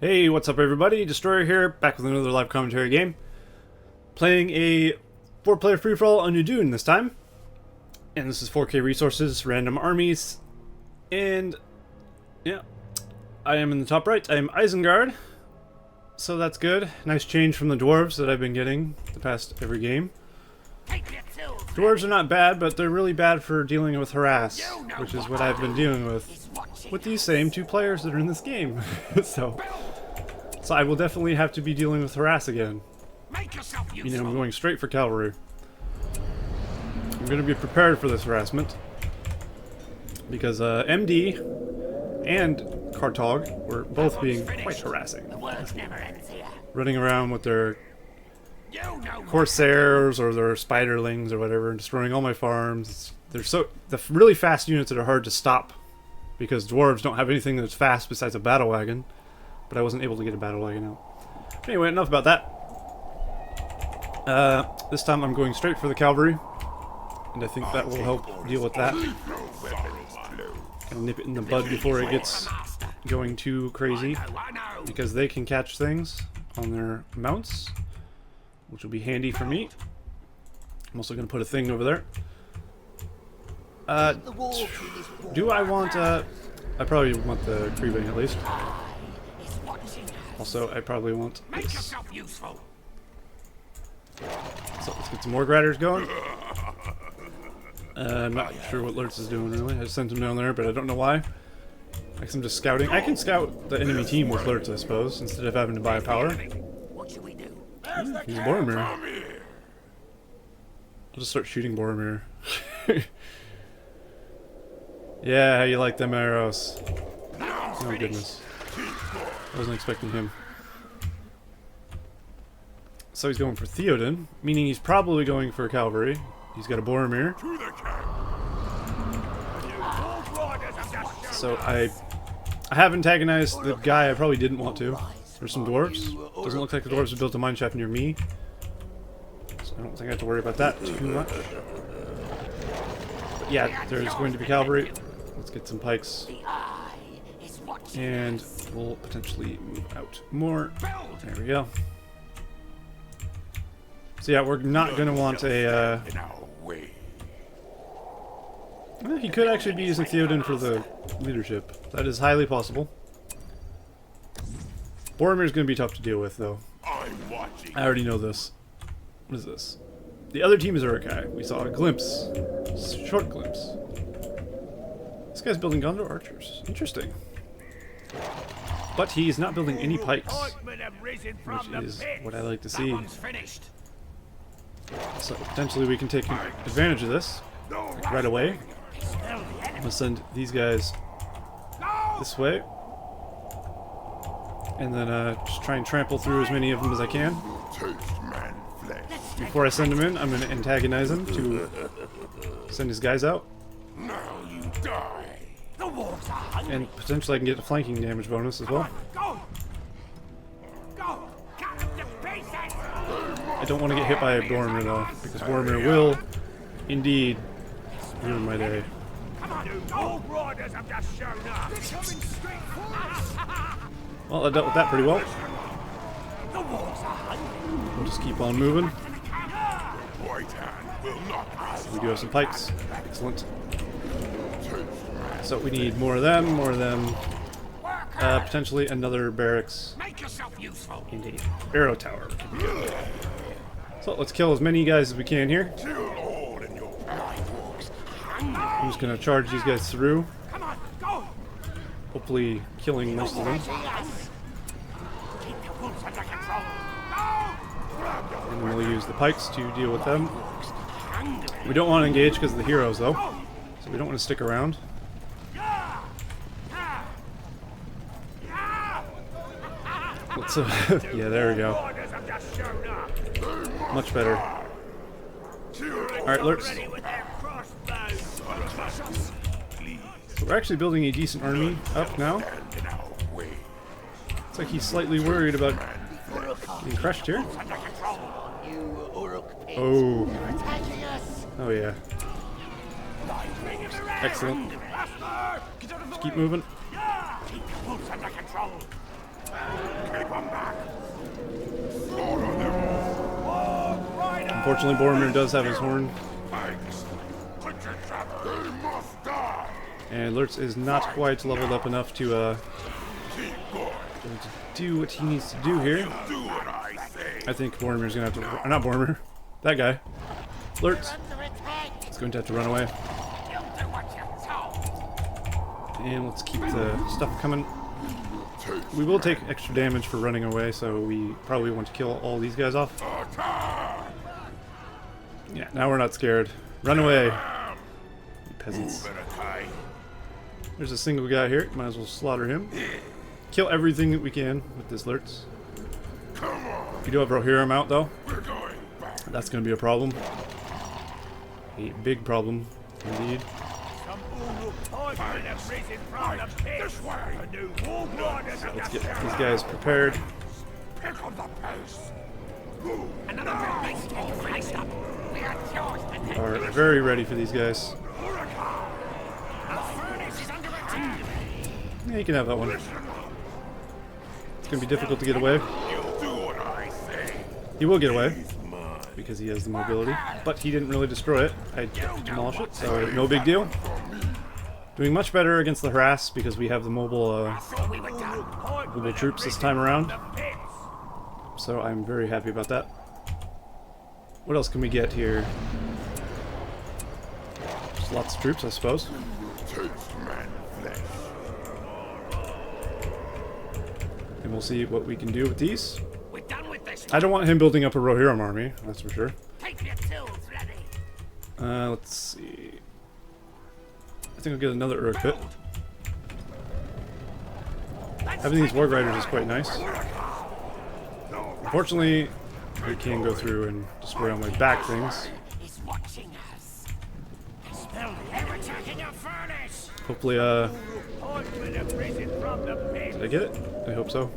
Hey, what's up everybody? Destroyer here, back with another live commentary game. Playing a 4-player free-for-all on Udun this time. And this is 4K resources, random armies. And, yeah, I am in the top right. I am Isengard. So that's good. Nice change from the Dwarves that I've been getting the past every game. Dwarves are not bad, but they're really bad for dealing with harass, which is what I've been dealing with these same 2 players that are in this game. So I will definitely have to be dealing with harass again. You know, I'm going straight for cavalry. I'm going to be prepared for this harassment because MD and Cartoug were both being quite harassing. Running around with their Corsairs or their Spiderlings or whatever and destroying all my farms. They're the really fast units that are hard to stop because Dwarves don't have anything that's fast besides a battle wagon. But I wasn't able to get a battle wagon out. Anyway, enough about that. This time I'm going straight for the cavalry. And I think that will help deal with that. And nip it in the bud before it gets going too crazy. Because they can catch things on their mounts, which will be handy for me. I'm also going to put a thing over there. Do I want, I probably want the Creeping at least. Also, I probably want this. So let's get some more Graders going. I'm not sure what Lurtz is doing really. I just sent him down there, but I don't know why. I guess I'm just scouting. I can scout the enemy team with Lurtz, I suppose, instead of having to buy power. He's Boromir. I'll just start shooting Boromir. Yeah, how you like them arrows? Oh goodness. I wasn't expecting him. So he's going for Theoden, meaning he's probably going for cavalry. He's got a Boromir. So I have antagonized the guy I probably didn't want to. There's some dwarves. Doesn't look like the dwarves have built a mineshaft near me. So I don't think I have to worry about that too much. But yeah, there's going to be cavalry. Let's get some pikes. And we'll potentially move out more. There we go. So yeah, we're not going to want a... well, he could actually be using Theoden for the leadership. That is highly possible. Boromir's going to be tough to deal with, though. I already know this. What is this? The other team is Uruk-hai. We saw a glimpse. Short glimpse. This guy's building Gondor archers. Interesting. But he's not building any pikes, which is what I like to see. So potentially we can take advantage of this like right away. I'm gonna send these guys this way, and then just try and trample through as many of them as I can. Before I send them in, I'm gonna antagonize him to send his guys out. And potentially I can get a flanking damage bonus as well. I don't want to get hit by a Boromir though, because Boromir will indeed ruin my day. Well, I dealt with that pretty well. We'll just keep on moving. We do have some pikes. Excellent. So we need more of them, potentially another barracks. Indeed. Arrow tower. So let's kill as many guys as we can here. I'm just going to charge these guys through. Hopefully killing most of them. And then we'll use the pikes to deal with them. We don't want to engage because of the heroes though. So we don't want to stick around. Let's, yeah, there we go. Much better. Alright, Lurtz. So we're actually building a decent army up now. Looks like he's slightly worried about getting crushed here. Oh. Oh yeah. Excellent. Just keep moving. Unfortunately, Boromir does have his horn. And Lurtz is not quite leveled up enough to do what he needs to do here. I think Boromir's gonna have to... not Boromir. That guy. Lurtz is going to have to run away. And let's keep the stuff coming. We will take extra damage for running away, so we probably want to kill all these guys off. Yeah, now we're not scared. Run away, you peasants. There's a single guy here. Might as well slaughter him. Kill everything that we can with this Lurtz. We do have Rohirrim out, though. That's going to be a problem. A big problem, indeed. So let's get these guys prepared. Are very ready for these guys. Yeah, you can have that one. It's going to be difficult to get away. He will get away because he has the mobility, but he didn't really destroy it. I demolished it, so no big deal. Doing much better against the harass because we have the mobile troops this time around. So I'm very happy about that. What else can we get here? Just lots of troops, I suppose. And we'll see what we can do with these. I don't want him building up a Rohirrim army, that's for sure. Let's see. I think I'll get another Uruk pit. Having these Warg Riders is quite nice. Unfortunately, we can go through and destroy all my back things. Hopefully, did I get it? I hope so.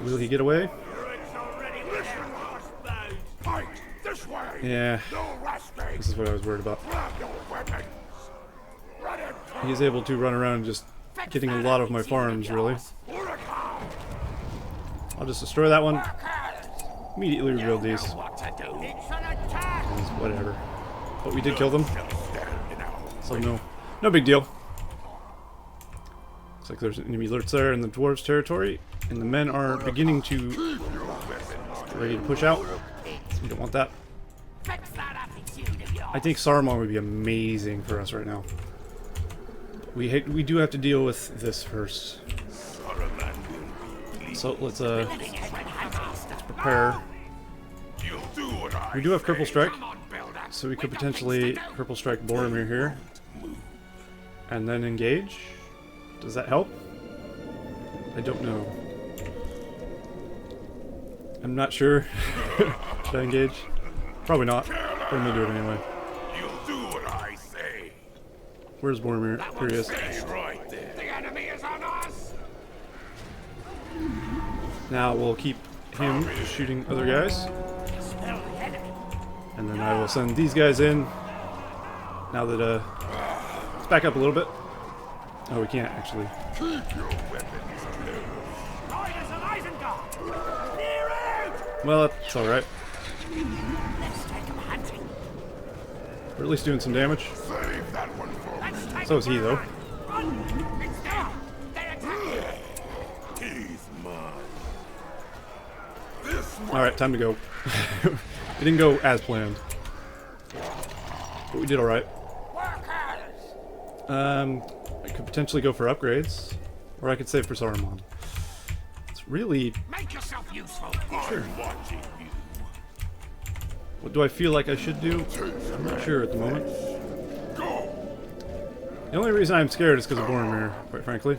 Will he get away? Yeah, this is what I was worried about. He's able to run around just getting a lot of my farms, really. I'll just destroy that one. Immediately rebuild these. Whatever. But we did kill them. So no big deal. Looks like there's enemy alerts there in the Dwarves territory. And the men are beginning to get ready to push out. We don't want that. I think Saruman would be amazing for us right now. We do have to deal with this first. So let's prepare. We do have Purple Strike, so we could potentially Purple Strike Boromir here. And then engage. Does that help? I don't know. I'm not sure. Should I engage? Probably not. But I'm gonna do it anyway. Where's Boromir? Here he is. Now we'll keep him shooting other guys. And then I will send these guys in. Now that, let's back up a little bit. Oh, we can't actually. Well, that's alright. We're at least doing some damage. So is he, though. Alright, time to go. It didn't go as planned. But we did alright. I could potentially go for upgrades. Or I could save for Saruman. It's really... Make yourself useful. Sure. What do I feel like I should do? I'm not sure at the moment. The only reason I'm scared is because of Boromir, quite frankly.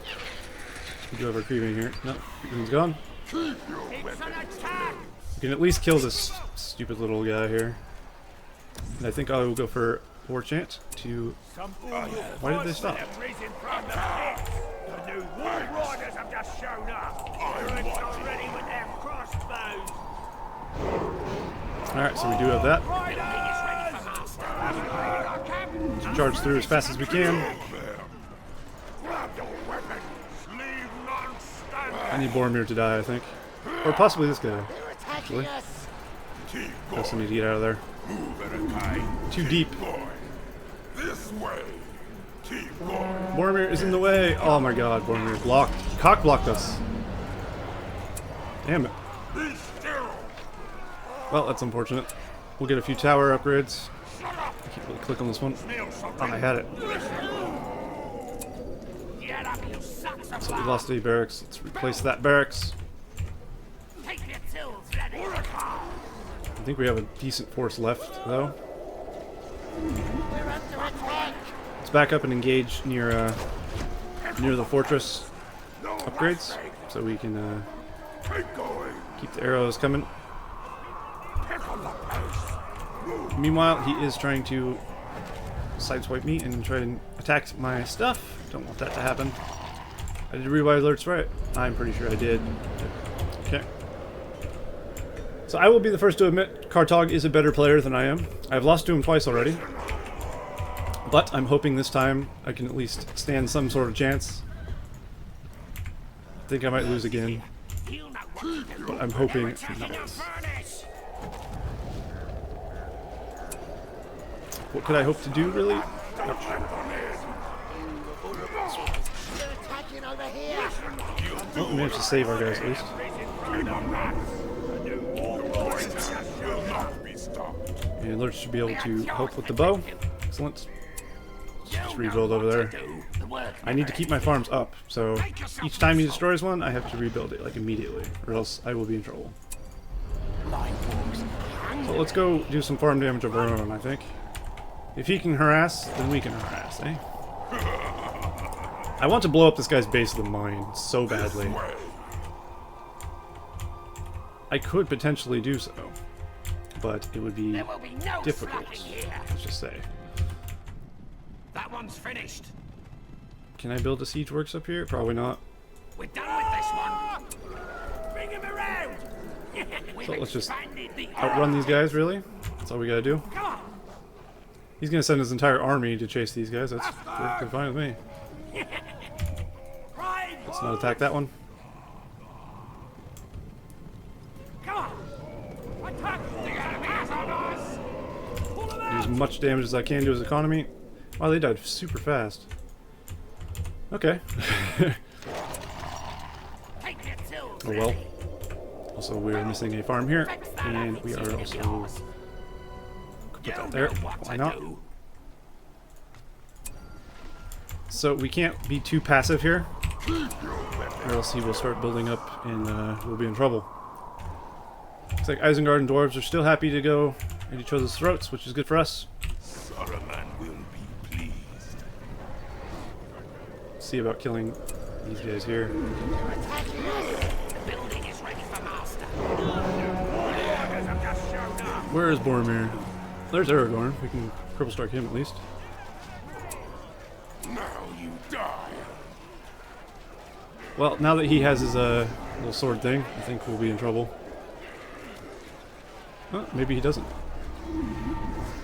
We do have our Creeving here. No, Creeving's gone. We can at least kill this stupid little guy here. And I think I will go for War Chant to... Why did they stop? Alright, so we do have that. Let's charge through as fast as we can. I need Boromir to die, I think. Or possibly this guy, actually. Also need to get out of there. Too deep. This way. Keep going. Boromir is in the way. Oh my god, Boromir blocked. Cock blocked us. Damn it. Be still. Well, that's unfortunate. We'll get a few tower upgrades. I can't really click on this one. Oh, I had it. So we lost a barracks. Let's replace that barracks. I think we have a decent force left, though. Let's back up and engage near the fortress upgrades, so we can keep the arrows coming. Meanwhile, he is trying to sideswipe me and try and attack my stuff. Don't want that to happen. I did read my alerts right. I'm pretty sure I did. Okay. So I will be the first to admit Cartoug is a better player than I am. I've lost to him twice already. But I'm hoping this time I can at least stand some sort of chance. I think I might lose again. But I'm hoping not. What could I hope to do, really? No. Well, we managed to save our guys at least. And Lurch should be able to help with the bow. Excellent. Just rebuild over there. I need to keep my farms up, so each time he destroys one, I have to rebuild it, like, immediately, or else I will be in trouble. So let's go do some farm damage of our own, I think. If he can harass, then we can harass, eh? I want to blow up this guy's base of the mine so badly. I could potentially do so, but it would be difficult, let's just say. That one's finished. Can I build a siege works up here? Probably not. We're done with this one. Bring him around. So let's just outrun these guys, really? That's all we gotta do. He's gonna send his entire army to chase these guys. That's perfectly fine with me. Let's not attack that one. Do as much damage as I can to his economy. Wow, they died super fast. Okay. Oh well. Also, we're missing a farm here, and we are also... Put that there. Why not? So we can't be too passive here, or else he will start building up and we'll be in trouble. Looks like Isengard and Dwarves are still happy to go at each other's throats, which is good for us. Saruman will be pleased. See about killing these guys here. The building is ready for master. Where is Boromir? There's Aragorn. We can cripple strike him at least. Now you die. Well, now that he has his little sword thing, I think we'll be in trouble. Huh, maybe he doesn't.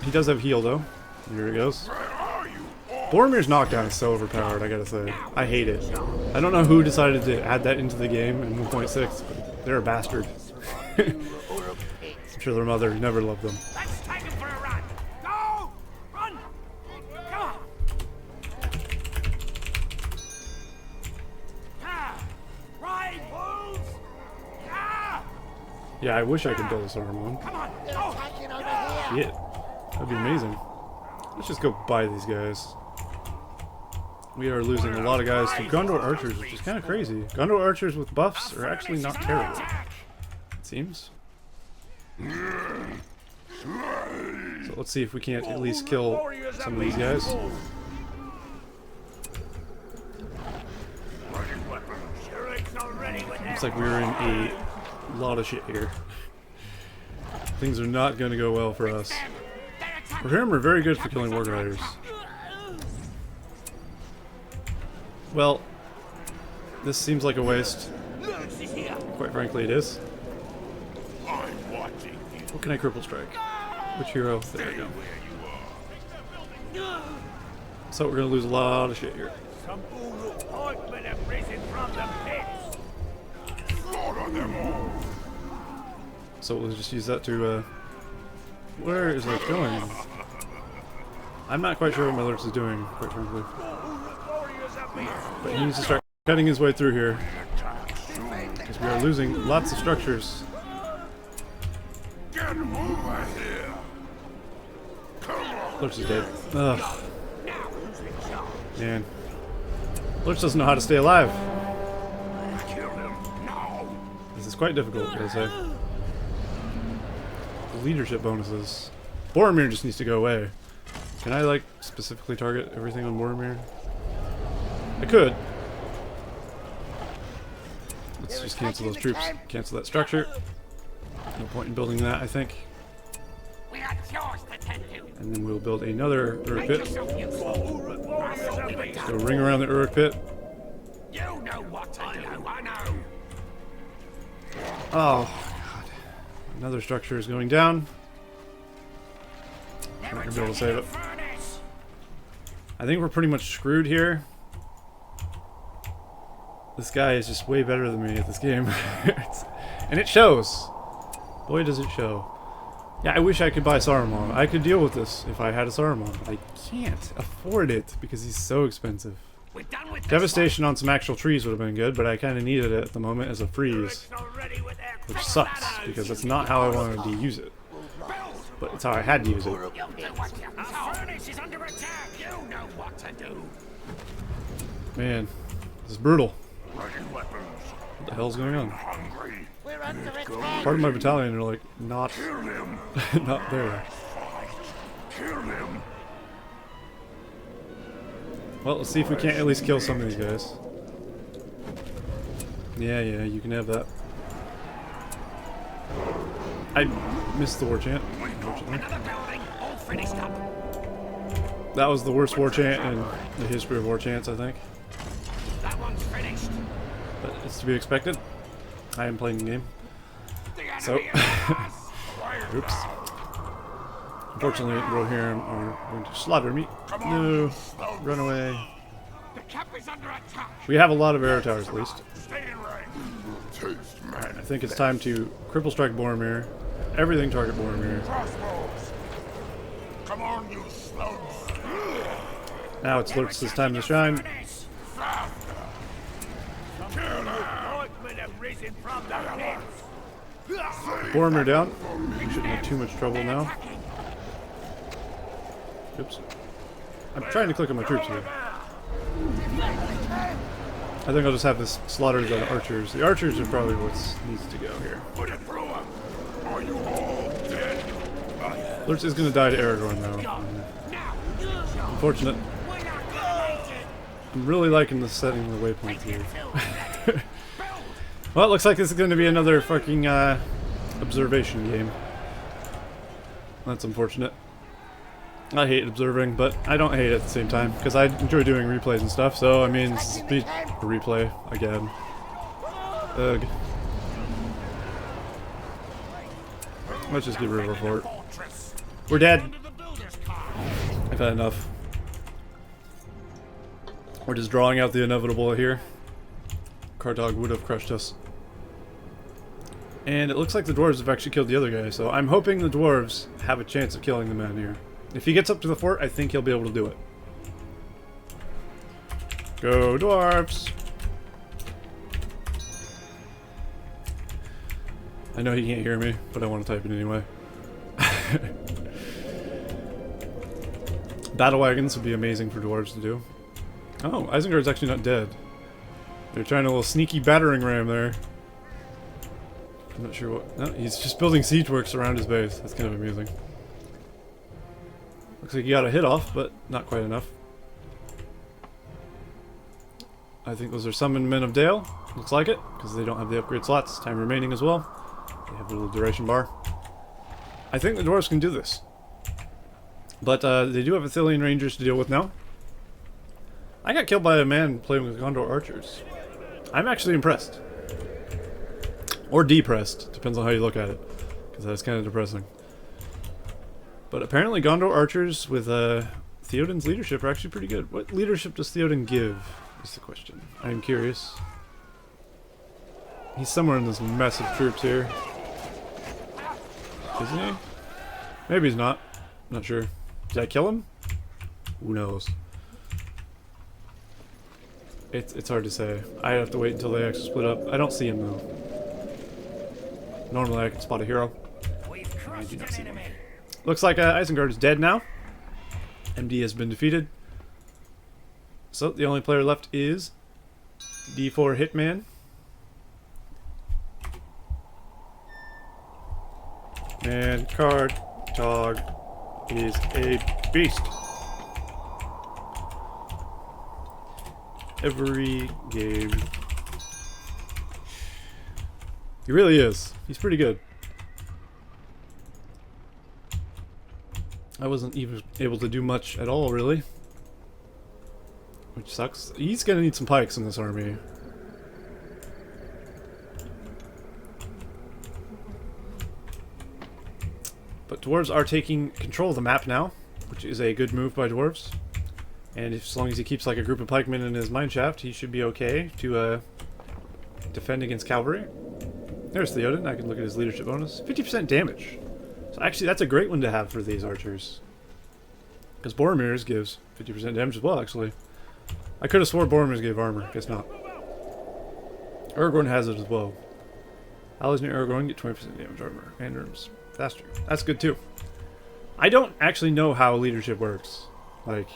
He does have heal though. Here he goes. Boromir's knockdown is so overpowered, I gotta say. I hate it. I don't know who decided to add that into the game in 1.6, but they're a bastard. I'm sure their mother never loved them. Let's take him for a run. Go! Run! Come on! Ride, wolves! Yeah, I wish I could build this arm on. Come on! Go! Shit. That'd be amazing. Let's just go buy these guys. We are losing a lot of guys to Gondor archers, which is kind of crazy. Gondor archers with buffs are actually not terrible, it seems. So let's see if we can't at least kill some of these guys. Looks like we're in a lot of shit here. Things are not going to go well for us. For him, we're very good for killing Warg Riders. Well, this seems like a waste. Quite frankly, it is. What can I cripple strike? Which hero? There we go. So we're gonna lose a lot of shit here. So we'll just use that to Where is it going? I'm not quite sure what my Lurch is doing, quite frankly. But he needs to start cutting his way through here. Because we are losing lots of structures. Get over here. Lurch is dead. Ugh. Man. Lurch doesn't know how to stay alive. Kill him now. This is quite difficult, I'd say. Leadership bonuses. Boromir just needs to go away. Can I, like, specifically target everything on Boromir? I could. Let's just cancel those troops. Cancel that structure. No point in building that, I think. And then we'll build another Uruk pit. Let's go ring around the Uruk pit. You know what to do, I know. Oh, God. Another structure is going down. I'm not going to be able to save it. I think we're pretty much screwed here. This guy is just way better than me at this game. And it shows. Boy, does it show. Yeah, I wish I could buy Saruman. I could deal with this if I had a Saruman. I can't afford it because he's so expensive. Devastation on some actual trees would have been good, but I kind of needed it at the moment as a freeze. Which sucks, because that's not how I wanted to use it. But it's how I had to use it. Man, this is brutal. What the hell's going on? Part of my battalion are like not not there. Well, let's see if we can't at least kill some of these guys. Yeah, you can have that. I missed the war chant, unfortunately. That was the worst war chant in the history of war chants, I think. But it's to be expected. I am playing the game. So, oops. Unfortunately, Rohirrim are going to slaughter me. No, run away. We have a lot of arrow towers, at least. Alright, I think it's time to cripple strike Boromir. Everything target Boromir. Come on, you slugs. Now it's Lurtz's time to shine. Boromir down. We shouldn't have too much trouble now. Oops. I'm trying to click on my troops here. I think I'll just have this slaughter the archers. The archers are probably what needs to go here. Are you all dead? Lurtz is going to die to Aragorn, though. Unfortunate. I'm really liking the setting of the waypoints here. Well, it looks like this is going to be another fucking observation game. That's unfortunate. I hate observing, but I don't hate it at the same time, because I enjoy doing replays and stuff, so, I mean, this is a replay again. Ugh. Let's just get rid of our fort. We're dead! I've had enough. We're just drawing out the inevitable here. Cartoug would have crushed us. And it looks like the dwarves have actually killed the other guy, so I'm hoping the dwarves have a chance of killing the man here. If he gets up to the fort, I think he'll be able to do it. Go dwarves! I know he can't hear me, but I want to type it anyway. Battle wagons would be amazing for dwarves to do. Oh, Isengard's actually not dead. They're trying a little sneaky battering ram there. I'm not sure what... No, he's just building siege works around his base. That's kind of amusing. Looks like he got a hit off, but not quite enough. I think those are summoned men of Dale. Looks like it, because they don't have the upgrade slots. Time remaining as well. They have a little duration bar. I think the dwarves can do this. But they do have Athelian Rangers to deal with now. I got killed by a man playing with Gondor archers. I'm actually impressed. Or depressed, depends on how you look at it. Because that's kind of depressing. But apparently Gondor archers with Theoden's leadership are actually pretty good. What leadership does Theoden give, is the question. I'm curious. He's somewhere in this mess of troops here. Isn't he? Maybe he's not. Not sure. Did I kill him? Who knows? It's hard to say. I have to wait until they actually split up. I don't see him though. Normally I can spot a hero. I do not see him. Looks like Isengard is dead now. MD has been defeated. So the only player left is D4 Hitman. And Cartoug is a beast. Every game. He really is. He's pretty good. I wasn't even able to do much at all, really. Which sucks. He's gonna need some pikes in this army. But Dwarves are taking control of the map now, which is a good move by Dwarves. And as long as he keeps like a group of pikemen in his mineshaft, he should be okay to defend against cavalry. There's the Udun. I can look at his leadership bonus. 50% damage. So actually that's a great one to have for these archers. Because Boromir's gives 50% damage as well, actually. I could have swore Boromir's gave armor. Guess not. Aragorn has it as well. Allies near Aragorn get 20% damage armor. And arms faster. That's good too. I don't actually know how leadership works. Like,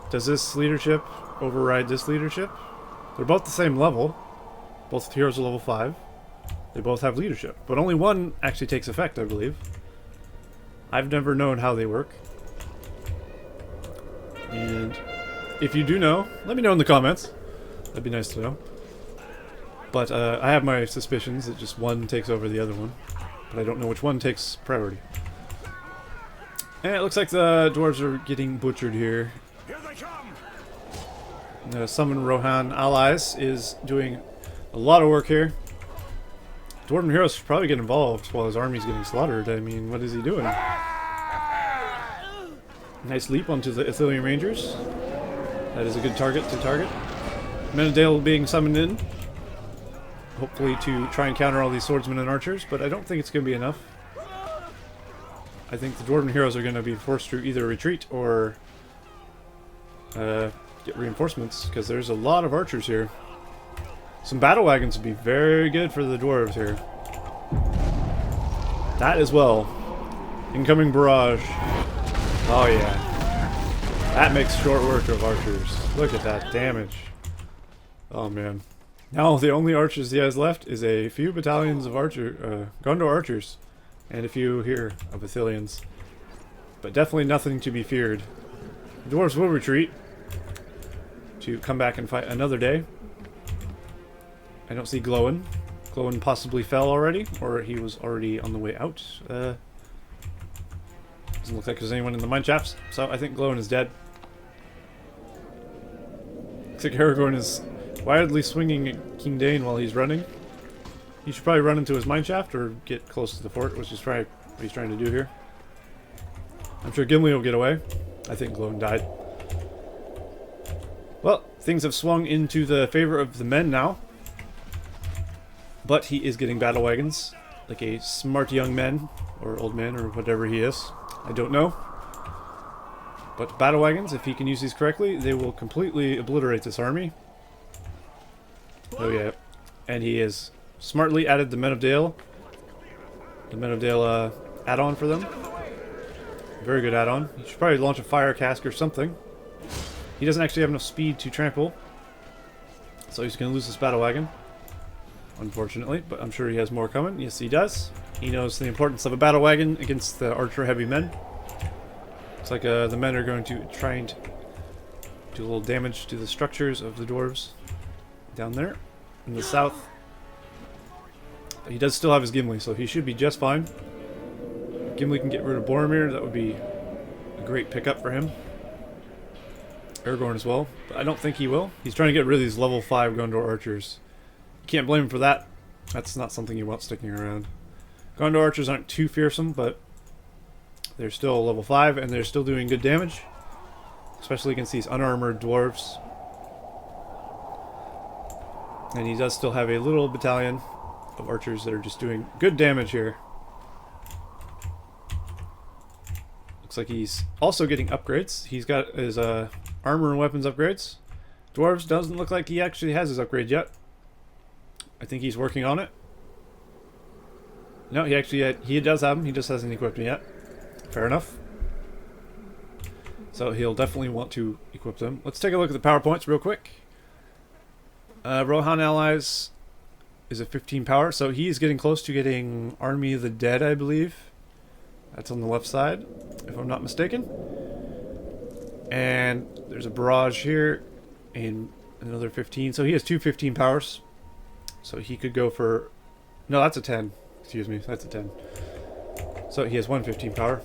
does this leadership override this leadership? They're both the same level. Both heroes are level 5. They both have leadership. But only one actually takes effect, I believe. I've never known how they work. And if you do know, let me know in the comments. That'd be nice to know. But I have my suspicions that just one takes over the other one. But I don't know which one takes priority. And it looks like the dwarves are getting butchered here. Here they come. Summon Rohan Allies is doing a lot of work here. Dwarven heroes should probably get involved while his army's getting slaughtered. I mean, what is he doing? Nice leap onto the Ithilien Rangers. That is a good target to target. Menadale being summoned in. Hopefully to try and counter all these swordsmen and archers, but I don't think it's going to be enough. I think the Dwarven heroes are going to be forced to either retreat or get reinforcements, because there's a lot of archers here. Some battle wagons would be very good for the dwarves here. That as well. Incoming barrage. Oh yeah. That makes short work of archers. Look at that damage. Oh man. Now the only archers he has left is a few battalions of Gondor archers. And a few here of Ithiliens. But definitely nothing to be feared. The dwarves will retreat to come back and fight another day. I don't see Glowin. Glowin possibly fell already, or he was already on the way out. Doesn't look like there's anyone in the mine shafts, so I think Glowin is dead. Looks like Aragorn is wildly swinging King Dane while he's running. He should probably run into his mine shaft or get close to the fort, which is what he's trying to do here. I'm sure Gimli will get away. I think Glowin died. Well, things have swung into the favor of the men now. But he is getting battle wagons, like a smart young man, or old man, or whatever he is. I don't know. But battle wagons, if he can use these correctly, they will completely obliterate this army. Oh yeah. And he has smartly added the Men of Dale. The Men of Dale add-on for them. Very good add-on. He should probably launch a fire cask or something. He doesn't actually have enough speed to trample. So he's going to lose this battle wagon. Unfortunately, but I'm sure he has more coming. Yes, he does. He knows the importance of a battle wagon against the archer-heavy men. Looks like the men are going to try and do a little damage to the structures of the dwarves down there in the south. But he does still have his Gimli, so he should be just fine. If Gimli can get rid of Boromir, that would be a great pickup for him. Aragorn as well, but I don't think he will. He's trying to get rid of these level 5 Gondor archers. Can't blame him for that. That's not something you want sticking around. Gondor archers aren't too fearsome, but they're still level 5 and they're still doing good damage. Especially against these unarmored dwarves. And he does still have a little battalion of archers that are just doing good damage here. Looks like he's also getting upgrades. He's got his armor and weapons upgrades. Dwarves doesn't look like he actually has his upgrade yet. I think he's working on it. No, he does have them. He just hasn't equipped them yet. Fair enough. So he'll definitely want to equip them. Let's take a look at the PowerPoints real quick. Rohan Allies is a 15 power, so he's getting close to getting Army of the Dead, I believe. That's on the left side, if I'm not mistaken. And there's a barrage here, and another 15. So he has two 15 powers. So he could go for... No, that's a 10. Excuse me, that's a 10. So he has one 15 power.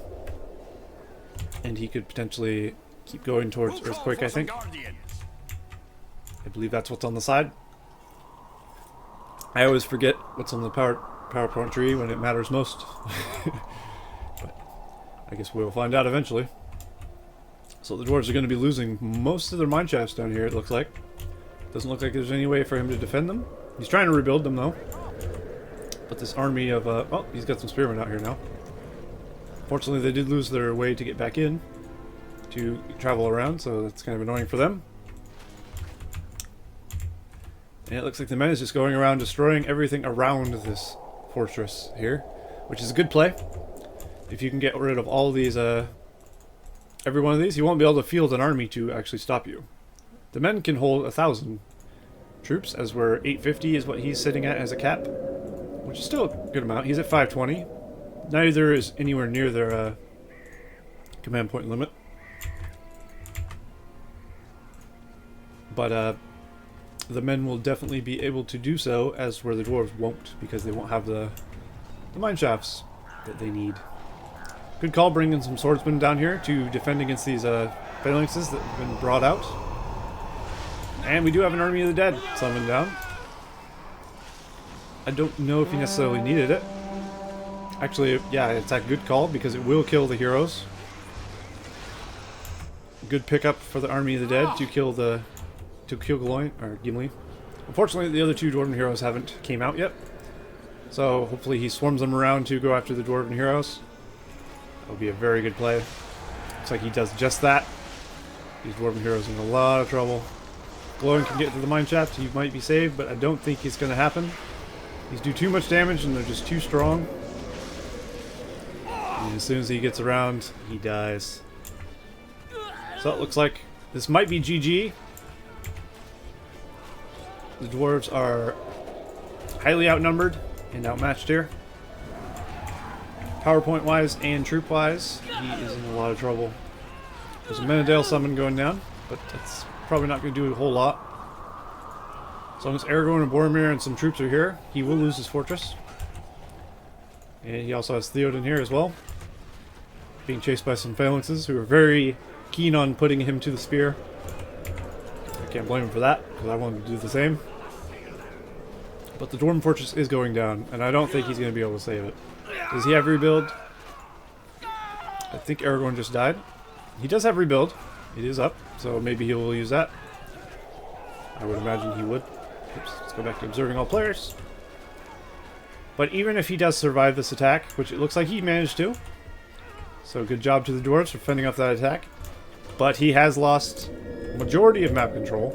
And he could potentially keep going towards Earthquake, I think. I believe that's what's on the side. I always forget what's on the PowerPoint tree when it matters most. But I guess we'll find out eventually. So the dwarves are going to be losing most of their mine shafts down here, it looks like. Doesn't look like there's any way for him to defend them. He's trying to rebuild them, though. But this army of... oh, he's got some spearmen out here now. Fortunately, they did lose their way to get back in to travel around, so that's kind of annoying for them. And it looks like the men is just going around destroying everything around this fortress here, which is a good play. If you can get rid of all these, every one of these, you won't be able to field an army to actually stop you. The men can hold 1,000 troops, as we're 850 is what he's sitting at as a cap, which is still a good amount. He's at 520. Neither is anywhere near their command point limit. But the men will definitely be able to do so, as where the dwarves won't, because they won't have the mine shafts that they need. Good call bringing some swordsmen down here to defend against these phalanxes that have been brought out. And we do have an army of the dead summoned down. I don't know if he necessarily needed it. Actually, yeah, it's a good call because it will kill the heroes. Good pickup for the army of the dead to kill Gimli. Unfortunately, the other two dwarven heroes haven't came out yet. So hopefully he swarms them around to go after the dwarven heroes. That'll be a very good play. Looks like he does just that. These dwarven heroes are in a lot of trouble. Glowing can get to the mine shaft, he might be saved, but I don't think it's going to happen. These do too much damage and they're just too strong. And as soon as he gets around, he dies. So it looks like this might be GG. The dwarves are highly outnumbered and outmatched here. PowerPoint wise and troop wise, he is in a lot of trouble. There's a Menadale summon going down, but that's probably not going to do a whole lot. As long as Aragorn and Boromir and some troops are here, he will lose his fortress. And he also has Theoden here as well, being chased by some phalanxes who are very keen on putting him to the spear. I can't blame him for that, because I wanted to do the same. But the Dwarven fortress is going down, and I don't think he's going to be able to save it. Does he have rebuild? I think Aragorn just died. He does have rebuild. It is up, so maybe he will use that. I would imagine he would. Oops, let's go back to observing all players. But even if he does survive this attack, which it looks like he managed to, so good job to the dwarves for fending off that attack. But he has lost majority of map control.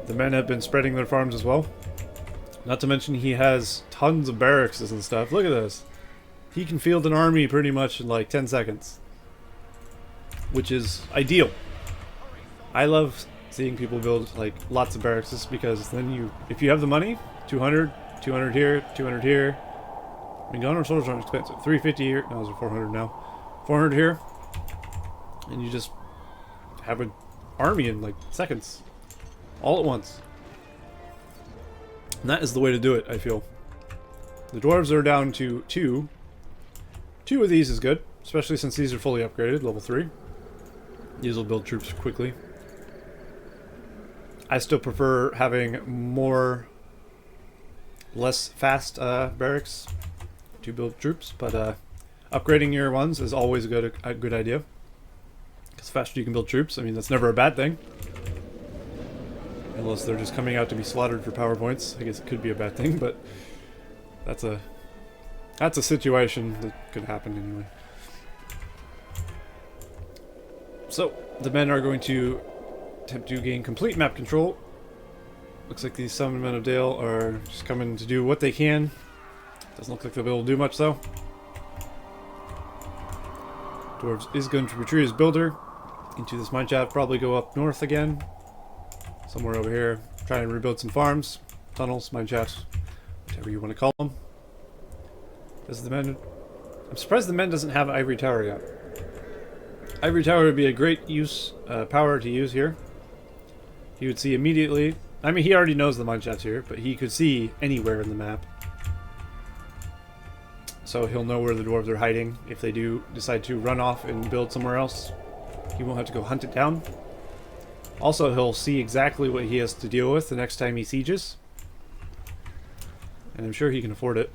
The men have been spreading their farms as well. Not to mention he has tons of barracks and stuff. Look at this. He can field an army pretty much in like 10 seconds. Which is ideal. I love seeing people build like lots of barracks because then if you have the money, 200 here, 200 here. I mean, gunner soldiers aren't expensive. 350 here. No, those are 400 now. 400 here. And you just have an army in like seconds. All at once. And that is the way to do it, I feel. The dwarves are down to 2. 2 of these is good, especially since these are fully upgraded, level 3. These will build troops quickly. I still prefer having less fast barracks to build troops, but upgrading your ones is always a good idea. Because faster you can build troops, I mean, that's never a bad thing. Unless they're just coming out to be slaughtered for PowerPoints. I guess it could be a bad thing, but that's a situation that could happen anyway. So, the men are going to attempt to gain complete map control. Looks like these summoned men of Dale are just coming to do what they can. Doesn't look like they'll be able to do much though. Dwarves is going to retreat his builder into this mine shaft, probably go up north again. Somewhere over here. Try and rebuild some farms, tunnels, mine shafts, whatever you want to call them. Does the men... I'm surprised the men doesn't have Ivory Tower yet. Ivory Tower would be a great power to use here. He would see immediately... I mean, he already knows the mine shaft's here, but he could see anywhere in the map. So he'll know where the dwarves are hiding. If they do decide to run off and build somewhere else, he won't have to go hunt it down. Also, he'll see exactly what he has to deal with the next time he sieges. And I'm sure he can afford it.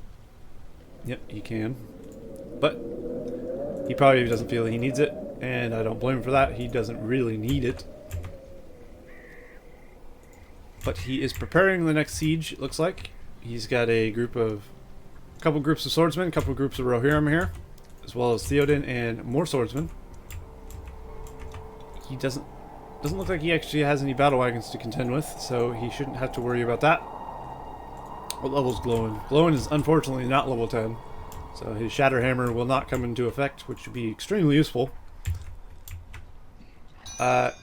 Yep, he can. But he probably doesn't feel he needs it, and I don't blame him for that. He doesn't really need it. But he is preparing the next siege, it looks like. He's got a couple groups of swordsmen, a couple groups of Rohirrim here, as well as Theoden and more swordsmen. He doesn't look like he actually has any battle wagons to contend with, so he shouldn't have to worry about that. What level's Glowin? Glowin is unfortunately not level 10, so his Shatter Hammer will not come into effect, which would be extremely useful. I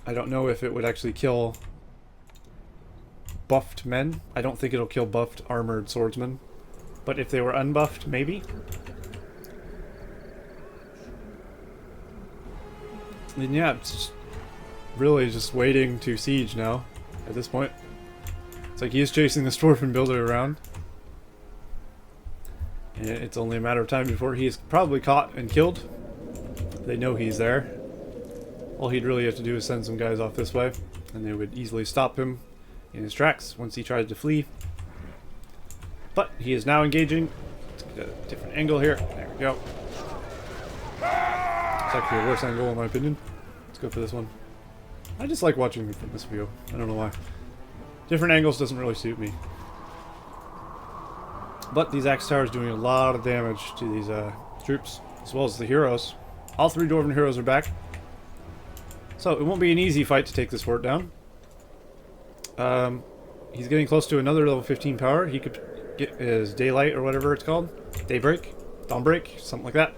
don't know if it would actually kill buffed men. I don't think it'll kill buffed armored swordsmen. But if they were unbuffed, maybe. Then yeah, it's just really just waiting to siege now at this point. It's like he is chasing the Dwarven builder around. And it's only a matter of time before he is probably caught and killed. They know he's there. All he'd really have to do is send some guys off this way, and they would easily stop him in his tracks once he tries to flee. But he is now engaging. Let's get a different angle here. There we go. It's actually a worse angle in my opinion. Let's go for this one. I just like watching him from this view. I don't know why. Different angles doesn't really suit me. But these axe towers doing a lot of damage to these troops, as well as the heroes. All three Dwarven heroes are back. So it won't be an easy fight to take this fort down. He's getting close to another level 15 power. He could get his daylight or whatever it's called. Daybreak, Dawnbreak, something like that.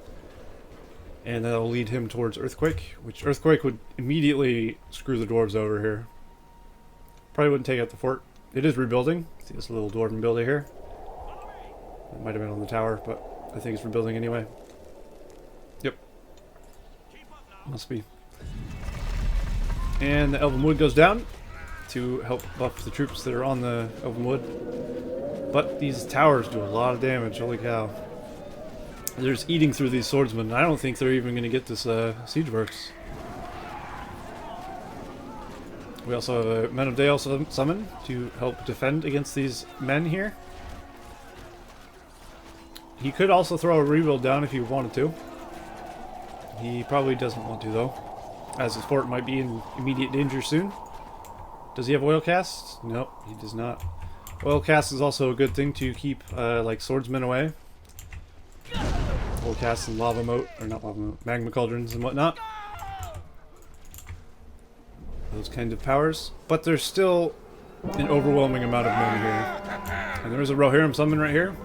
And that'll lead him towards Earthquake, which Earthquake would immediately screw the dwarves over here. Probably wouldn't take out the fort. It is rebuilding. See this little Dwarven builder here? It might have been on the tower, but I think it's rebuilding anyway. Yep. Must be. And the Elven Wood goes down to help buff the troops that are on the Elven Wood. But these towers do a lot of damage, holy cow. They're just eating through these swordsmen. I don't think they're even going to get this siege works. We also have a Men of Dale summon to help defend against these men here. He could also throw a rebuild down if he wanted to. He probably doesn't want to though, as his fort might be in immediate danger soon. Does he have oil casts? Nope, he does not. Oil cast is also a good thing to keep like swordsmen away. Oil casts and lava moat, or not lava moat, magma cauldrons and whatnot. Those kind of powers. But there's still an overwhelming amount of men here. And there is a Rohirrim summon right here.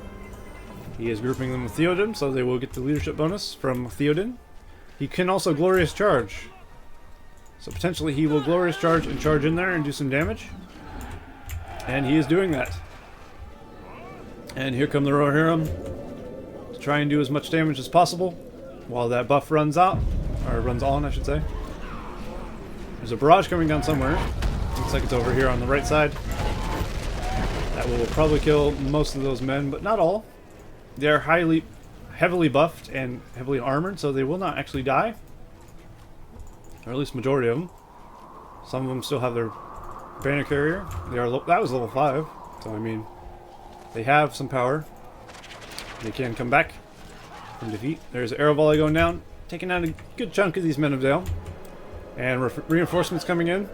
He is grouping them with Theoden, so they will get the leadership bonus from Theoden. He can also Glorious Charge. So potentially he will Glorious Charge and charge in there and do some damage. And he is doing that. And here come the Rohirrim to try and do as much damage as possible while that buff runs out. Or runs on, I should say. There's a barrage coming down somewhere. Looks like it's over here on the right side. That will probably kill most of those men, but not all. They are heavily buffed and heavily armored, so they will not actually die. Or at least majority of them. Some of them still have their banner carrier. That was level 5, so I mean, they have some power. They can come back from defeat. There's an arrow volley going down, taking out a good chunk of these Men of Dale. And reinforcements coming in.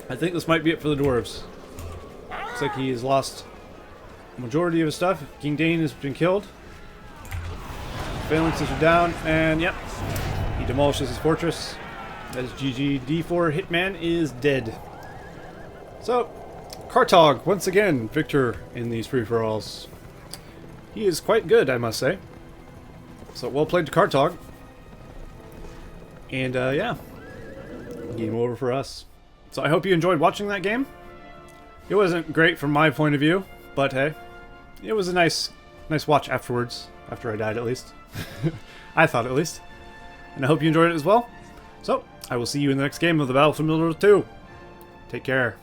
I think this might be it for the dwarves. Looks like he has lost the majority of his stuff. King Dane has been killed. Phalanxes are down, and yep, he demolishes his fortress. That is GG. D4 Hitman is dead. So, Cartoug, once again, victor in these free-for-alls. He is quite good, I must say. So, well played to Cartoug. And, yeah. Game over for us. So, I hope you enjoyed watching that game. It wasn't great from my point of view, but hey, it was a nice watch afterwards. After I died, at least. I thought, at least. And I hope you enjoyed it as well. So, I will see you in the next game of the Battlefield 2. Take care.